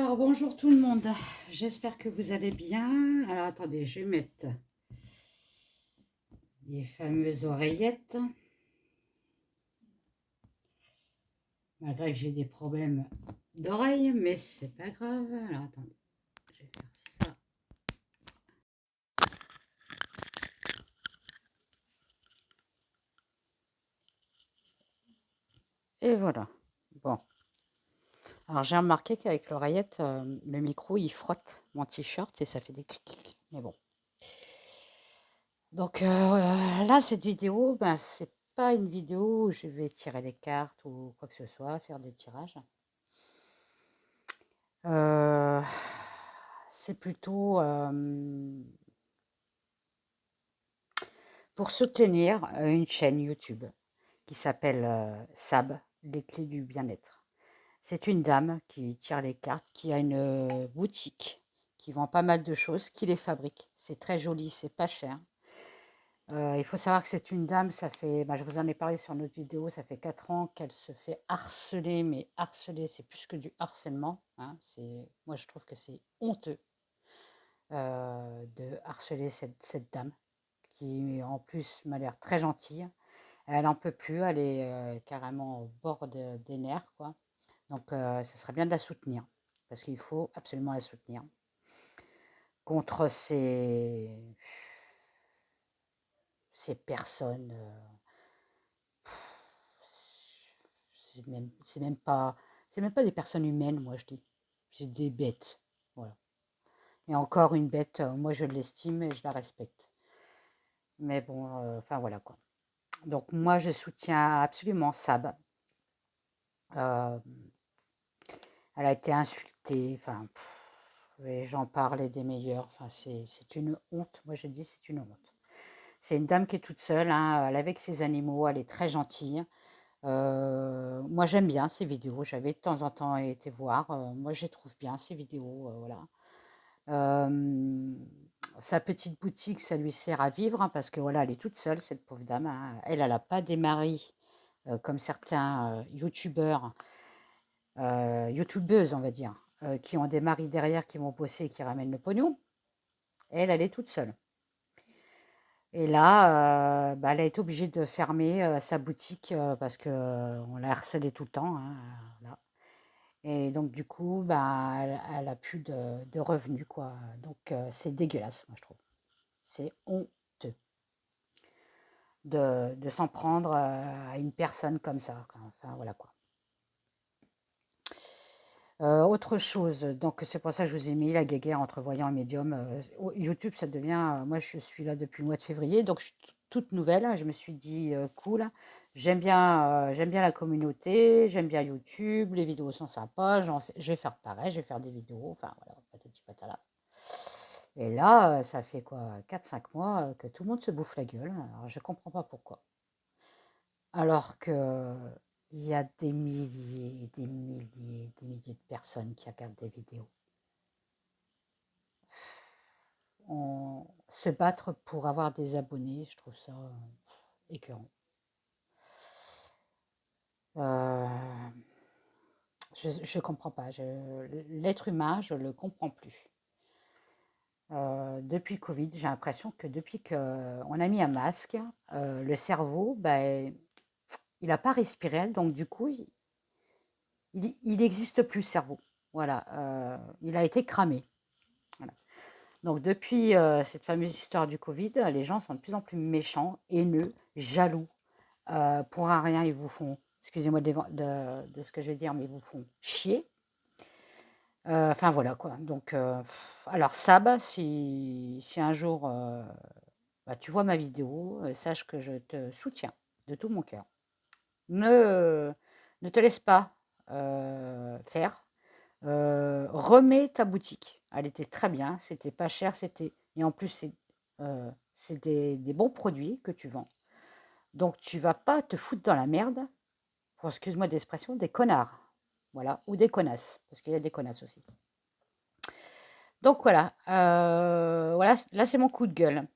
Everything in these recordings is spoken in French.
Alors, bonjour tout le monde. J'espère que vous allez bien. Alors, attendez, je vais mettre les fameuses oreillettes. Malgré que j'ai des problèmes d'oreille, mais c'est pas grave. Alors, attendez, je vais faire ça. Et voilà. Bon. Alors, j'ai remarqué qu'avec l'oreillette, le micro, il frotte mon t-shirt et ça fait des clics. Mais bon. Donc, là, cette vidéo, ben, c'est pas une vidéo où je vais tirer les cartes ou quoi que ce soit, faire des tirages. Euh, c'est plutôt pour soutenir une chaîne YouTube qui s'appelle Sab, les clés du bien-être. C'est une dame qui tire les cartes, qui a une boutique, qui vend pas mal de choses, qui les fabrique. C'est très joli, c'est pas cher. Il faut savoir que c'est une dame, ça fait, je vous en ai parlé sur notre vidéo, ça fait 4 ans qu'elle se fait harceler, mais harceler, c'est plus que du harcèlement, hein. Moi, je trouve que c'est honteux de harceler cette dame, qui en plus m'a l'air très gentille. Elle en peut plus, elle est carrément au bord des nerfs, quoi. Donc, ça serait bien de la soutenir, parce qu'il faut absolument la soutenir contre ces personnes. C'est même pas, c'est même pas des personnes humaines, moi je dis. C'est des bêtes, voilà. Et encore une bête, moi je l'estime et je la respecte. Mais bon, enfin voilà quoi. Donc moi je soutiens absolument Sab. Euh, Elle a été insultée, enfin, les gens parlaient des meilleurs, enfin, c'est une honte, moi je dis c'est une honte. C'est une dame qui est toute seule, hein, elle est avec ses animaux, elle est très gentille. Moi j'aime bien ces vidéos, j'avais de temps en temps été voir, moi je les trouve bien ces vidéos, voilà. Sa petite boutique, ça lui sert à vivre, hein, parce que voilà, elle est toute seule, cette pauvre dame, hein. Elle n'a pas des maris comme certains youtubeurs youtubeuses, on va dire, qui ont des maris derrière qui vont bosser et qui ramènent le pognon. Elle est toute seule. Et là, elle a été obligée de fermer sa boutique parce qu'on l'a harcelée tout le temps, hein, voilà. Et donc, du coup, elle a plus de revenus, quoi. Donc, c'est dégueulasse, moi, je trouve. C'est honteux de s'en prendre à une personne comme ça, quoi. Enfin, voilà, quoi. Autre chose, donc c'est pour ça que je vous ai mis la guéguerre entre voyant et médium. YouTube, ça devient, moi je suis là depuis le mois de février, donc je suis toute nouvelle, hein. Je me suis dit, cool, j'aime bien la communauté, j'aime bien YouTube, les vidéos sont sympas, je vais faire pareil, je vais faire des vidéos, enfin voilà, patati patala. Et là, ça fait quoi, 4 5 mois que tout le monde se bouffe la gueule. Alors je comprends pas pourquoi. Alors que il y a des milliers, des milliers, des milliers de personnes qui regardent des vidéos. Se battre pour avoir des abonnés, je trouve ça écœurant. Je comprends pas. L'être humain, je le comprends plus. Depuis le Covid, j'ai l'impression que depuis qu'on a mis un masque, le cerveau, il n'a pas respiré, donc du coup, il n'existe plus le cerveau. Voilà, il a été cramé. Voilà. Donc depuis cette fameuse histoire du Covid, les gens sont de plus en plus méchants, haineux, jaloux. Pour un rien, ils vous font, excusez-moi de ce que je vais dire, mais ils vous font chier. Enfin voilà quoi. Donc, alors Sab, si un jour tu vois ma vidéo, sache que je te soutiens de tout mon cœur. Ne, ne te laisse pas faire. Remets ta boutique. Elle était très bien, c'était pas cher, et en plus c'est des bons produits que tu vends. Donc tu vas pas te foutre dans la merde, pour excuse-moi d'expression, des connards. Voilà, ou des connasses, parce qu'il y a des connasses aussi. Donc voilà, voilà, là c'est mon coup de gueule.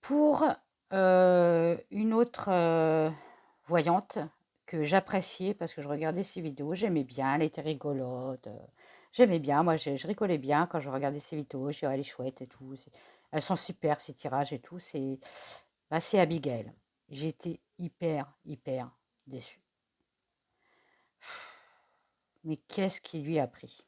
Pour une autre voyante que j'appréciais parce que je regardais ses vidéos, j'aimais bien, elle était rigolote, j'aimais bien, moi je rigolais bien quand je regardais ses vidéos, je disais, elle est chouette et tout, elles sont super, ces tirages et tout, c'est Abigail. J'ai été hyper, hyper déçue. Mais qu'est-ce qui lui a pris,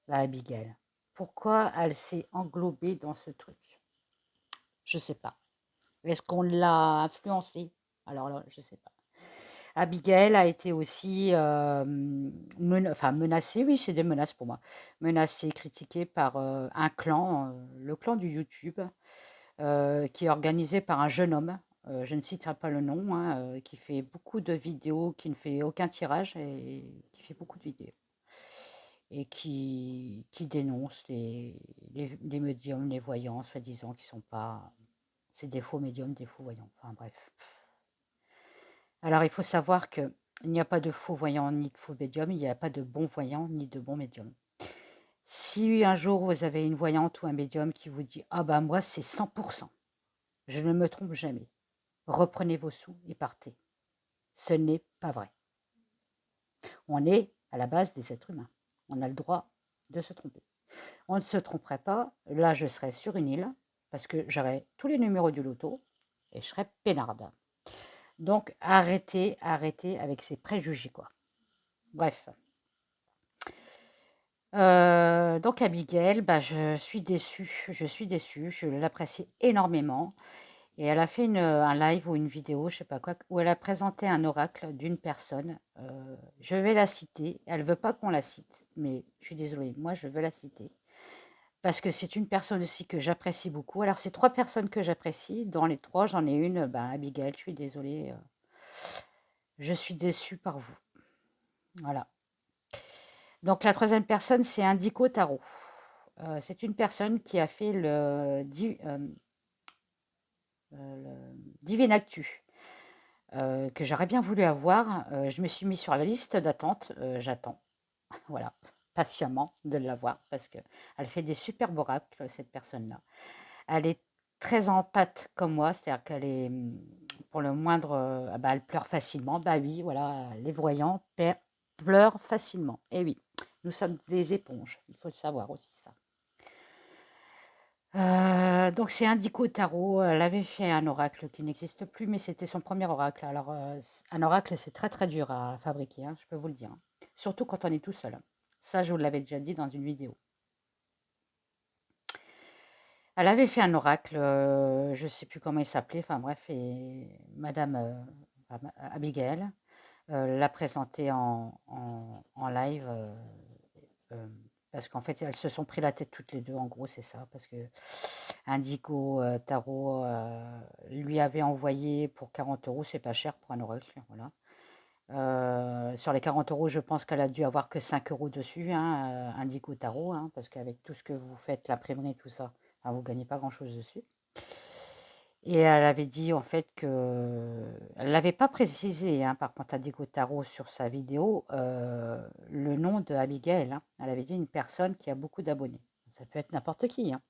la Abigail? Pourquoi elle s'est englobée dans ce truc? Je sais pas. Est-ce qu'on l'a influencée? Alors là, je sais pas. Abigail a été aussi enfin, menacée, oui, c'est des menaces pour moi, menacée, critiquée par un clan, le clan du YouTube, qui est organisé par un jeune homme, je ne citerai pas le nom, hein, qui fait beaucoup de vidéos, qui ne fait aucun tirage et qui fait beaucoup de vidéos. Et qui dénonce les médiums, les voyants, soi-disant, qui sont pas... C'est des faux médiums, des faux voyants. Enfin bref. Alors il faut savoir qu'il n'y a pas de faux voyants ni de faux médiums, il n'y a pas de bons voyants ni de bons médiums. Si un jour vous avez une voyante ou un médium qui vous dit « Ah bah moi c'est 100%, je ne me trompe jamais », reprenez vos sous et partez. Ce n'est pas vrai. On est à la base des êtres humains. On a le droit de se tromper. On ne se tromperait pas, là je serais sur une île, parce que j'aurais tous les numéros du loto et je serais peinarde. Donc arrêtez avec ces préjugés, quoi. Bref. Donc Abigail, bah, je suis déçue, je l'apprécie énormément. Et elle a fait un live ou une vidéo, je sais pas quoi, où elle a présenté un oracle d'une personne. Je vais la citer. Elle veut pas qu'on la cite, mais je suis désolée, moi je veux la citer. Parce que c'est une personne aussi que j'apprécie beaucoup. Alors, c'est 3 personnes que j'apprécie. Dans les 3, j'en ai une, ben, Abigail, je suis désolée. Je suis déçue par vous. Voilà. Donc, la troisième personne, c'est Indico Tarot. C'est une personne qui a fait le Divine Actu, que j'aurais bien voulu avoir. Je me suis mis sur la liste d'attente. J'attends, voilà, patiemment de l'avoir parce qu'elle fait des superbes oracles, cette personne-là. Elle est très en pâte comme moi, c'est-à-dire qu'elle est, pour le moindre, ah bah, elle pleure facilement. Bah oui, voilà, les voyants pleurent facilement. Et oui, nous sommes des éponges, il faut le savoir aussi ça. Donc c'est Indico Tarot, elle avait fait un oracle qui n'existe plus, mais c'était son premier oracle. Alors un oracle, c'est très très dur à fabriquer, hein, je peux vous le dire, hein. Surtout quand on est tout seul. Ça, je vous l'avais déjà dit dans une vidéo. Elle avait fait un oracle, je ne sais plus comment il s'appelait, enfin bref, et Madame Abigail l'a présenté en live, parce qu'en fait, elles se sont pris la tête toutes les deux, en gros, c'est ça, parce que Indigo Tarot lui avait envoyé pour 40 €, c'est pas cher pour un oracle, voilà. Sur les 40 €, je pense qu'elle a dû avoir que 5 € dessus, hein, Indigo Tarot, hein, parce qu'avec tout ce que vous faites, l'imprimerie, tout ça, enfin, vous ne gagnez pas grand-chose dessus. Et elle avait dit en fait que... Elle l'avait pas précisé, hein, par contre, Indigo Tarot sur sa vidéo, le nom de Abigail, hein. Elle avait dit une personne qui a beaucoup d'abonnés. Ça peut être n'importe qui, hein.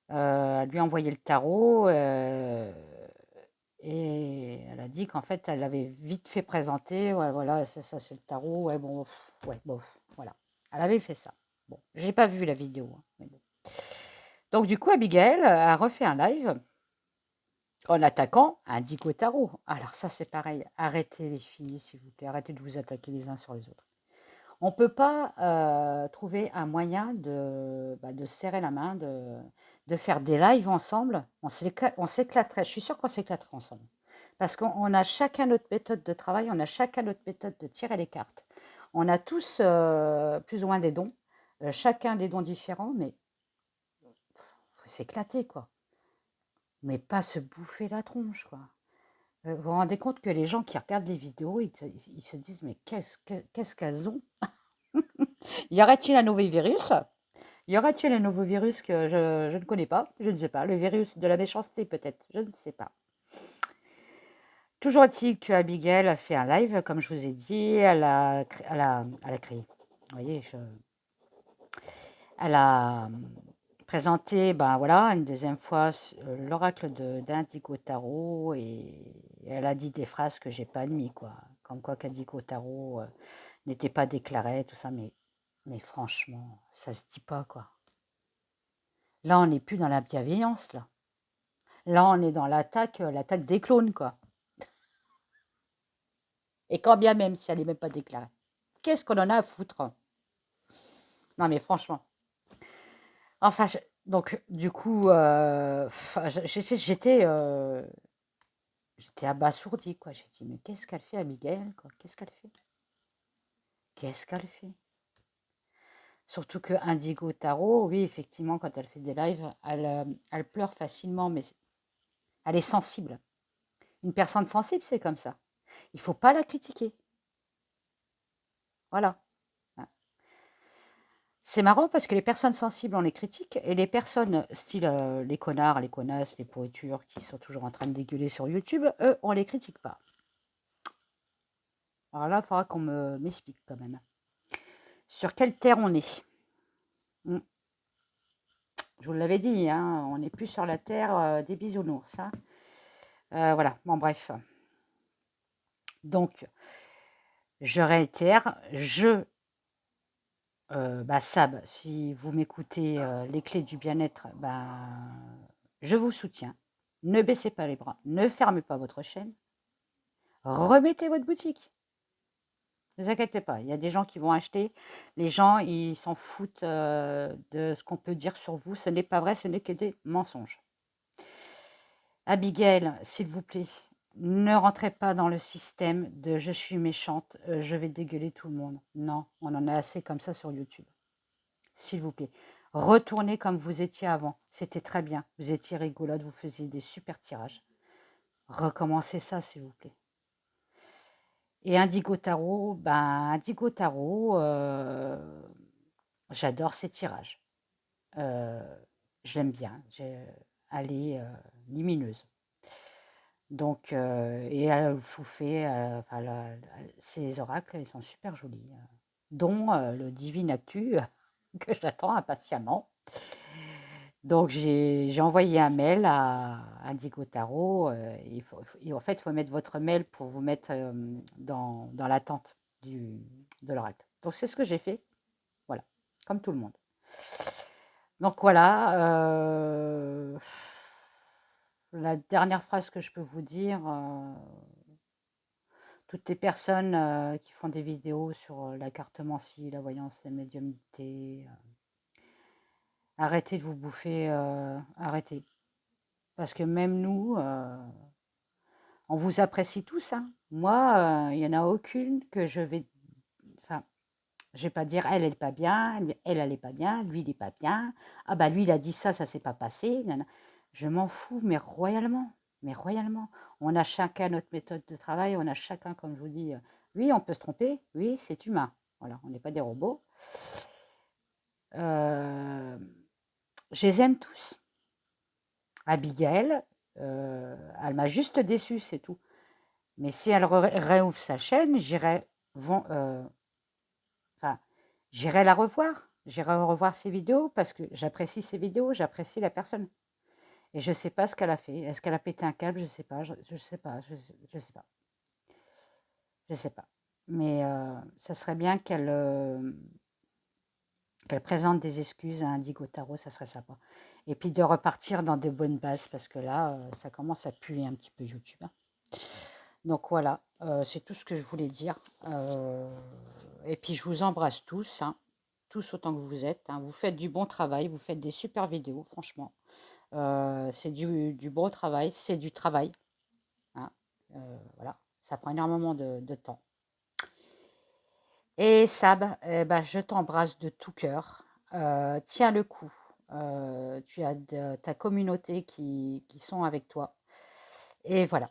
Elle lui a envoyé le tarot et elle a dit qu'en fait, elle l'avait vite fait présenter. Ouais, voilà, ça c'est le tarot. Ouais, bon, ouais, bof, voilà. Elle avait fait ça. Bon, j'ai pas vu la vidéo, hein, mais bon. Donc du coup, Abigail a refait un live en attaquant Indigo Tarot. Alors ça, c'est pareil. Arrêtez les filles, s'il vous plaît. Arrêtez de vous attaquer les uns sur les autres. On ne peut pas trouver un moyen de serrer la main, de faire des lives ensemble. On s'éclaterait. Je suis sûre qu'on s'éclaterait ensemble. Parce qu'on a chacun notre méthode de travail, on a chacun notre méthode de tirer les cartes. On a tous plus ou moins des dons, chacun des dons différents, mais il faut s'éclater, quoi. Mais pas se bouffer la tronche, quoi. Vous vous rendez compte que les gens qui regardent les vidéos, ils se disent, mais qu'est-ce qu'elles ont? Y aurait-il un nouveau virus? Y aurait-il un nouveau virus que je ne connais pas? Je ne sais pas. Le virus de la méchanceté, peut-être. Je ne sais pas. Toujours est-il que Abigail a fait un live, comme je vous ai dit. Elle a créé. Vous voyez, elle a présenté, ben voilà, une deuxième fois l'oracle d'Indigo Tarot et elle a dit des phrases que j'ai pas admis, quoi. Comme quoi qu'Adiko Taro n'était pas déclaré, tout ça, mais franchement, ça se dit pas, quoi. Là, on n'est plus dans la bienveillance, là. Là, on est dans l'attaque des clones, quoi. Et quand bien même, si elle n'est même pas déclarée. Qu'est-ce qu'on en a à foutre? Non, mais franchement. Enfin, donc, du coup, j'étais abasourdie, quoi. J'ai dit, mais qu'est-ce qu'elle fait, Abigail, quoi? Qu'est-ce qu'elle fait? Qu'est-ce qu'elle fait? Surtout que Indigo Tarot, oui, effectivement, quand elle fait des lives, elle pleure facilement, mais elle est sensible. Une personne sensible, c'est comme ça. Il ne faut pas la critiquer. Voilà. C'est marrant parce que les personnes sensibles, on les critique, et les personnes, style les connards, les connasses, les pourritures, qui sont toujours en train de dégueuler sur YouTube, eux, on les critique pas. Alors là, il faudra qu'on m'explique quand même. Sur quelle terre on est? Je vous l'avais dit, hein, on n'est plus sur la terre des bisounours. Hein. Voilà, bon bref. Donc, je réitère, Sab, si vous m'écoutez, les clés du bien-être, je vous soutiens. Ne baissez pas les bras, ne fermez pas votre chaîne, remettez votre boutique. Ne vous inquiétez pas, il y a des gens qui vont acheter. Les gens, ils s'en foutent de ce qu'on peut dire sur vous. Ce n'est pas vrai, ce n'est que des mensonges. Abigail, s'il vous plaît, ne rentrez pas dans le système de je suis méchante, je vais dégueuler tout le monde. Non, on en a assez comme ça sur YouTube. S'il vous plaît, retournez comme vous étiez avant. C'était très bien. Vous étiez rigolote, vous faisiez des super tirages. Recommencez ça, s'il vous plaît. Et Indigo Tarot, j'adore ses tirages. Je l'aime bien. Elle est lumineuse. Donc, et elle vous fait, ces oracles, ils sont super jolis, dont le Divinatu que j'attends impatiemment. Donc, j'ai envoyé un mail à Indigo Tarot. En fait, il faut mettre votre mail pour vous mettre dans l'attente de l'oracle. Donc, c'est ce que j'ai fait. Voilà, comme tout le monde. Donc, voilà. La dernière phrase que je peux vous dire, toutes les personnes qui font des vidéos sur la cartomancie, la voyance, la médiumnité, arrêtez de vous bouffer, arrêtez. Parce que même nous, on vous apprécie tous. Hein. Moi, il n'y en a aucune que je vais... Enfin, je vais pas dire, elle n'est pas bien, elle n'est pas bien, lui, il n'est pas bien. Ah bah lui, il a dit ça, ça s'est pas passé. Je m'en fous, mais royalement. Mais royalement. On a chacun notre méthode de travail, on a chacun, comme je vous dis, oui, on peut se tromper, oui, c'est humain. Voilà, on n'est pas des robots. Je les aime tous. Abigail, elle m'a juste déçue, c'est tout. Mais si elle réouvre sa chaîne, j'irai la revoir. J'irai revoir ses vidéos parce que j'apprécie ses vidéos, j'apprécie la personne. Et je ne sais pas ce qu'elle a fait. Est-ce qu'elle a pété un câble? Je ne sais pas. Je sais pas. Je sais pas. Je sais pas. Mais ça serait bien qu'elle présente des excuses à Indigo Tarot, ça serait sympa. Et puis de repartir dans de bonnes bases parce que là, ça commence à puer un petit peu YouTube. Hein. Donc voilà, c'est tout ce que je voulais dire. Et puis je vous embrasse tous, hein, tous autant que vous êtes. Hein. Vous faites du bon travail, vous faites des super vidéos, franchement. C'est du bon travail, c'est du travail. Hein. Voilà, ça prend énormément de temps. Et Sab, je t'embrasse de tout cœur. Tiens le coup. Tu as ta communauté qui sont avec toi. Et voilà.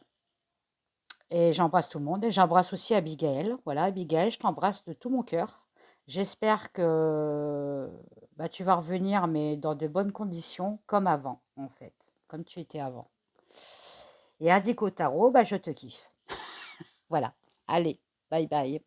Et j'embrasse tout le monde. Et j'embrasse aussi Abigail. Voilà, Abigail, je t'embrasse de tout mon cœur. J'espère que tu vas revenir, mais dans de bonnes conditions, comme avant, en fait. Comme tu étais avant. Et Indigo Tarot, je te kiffe. Voilà. Allez, bye bye.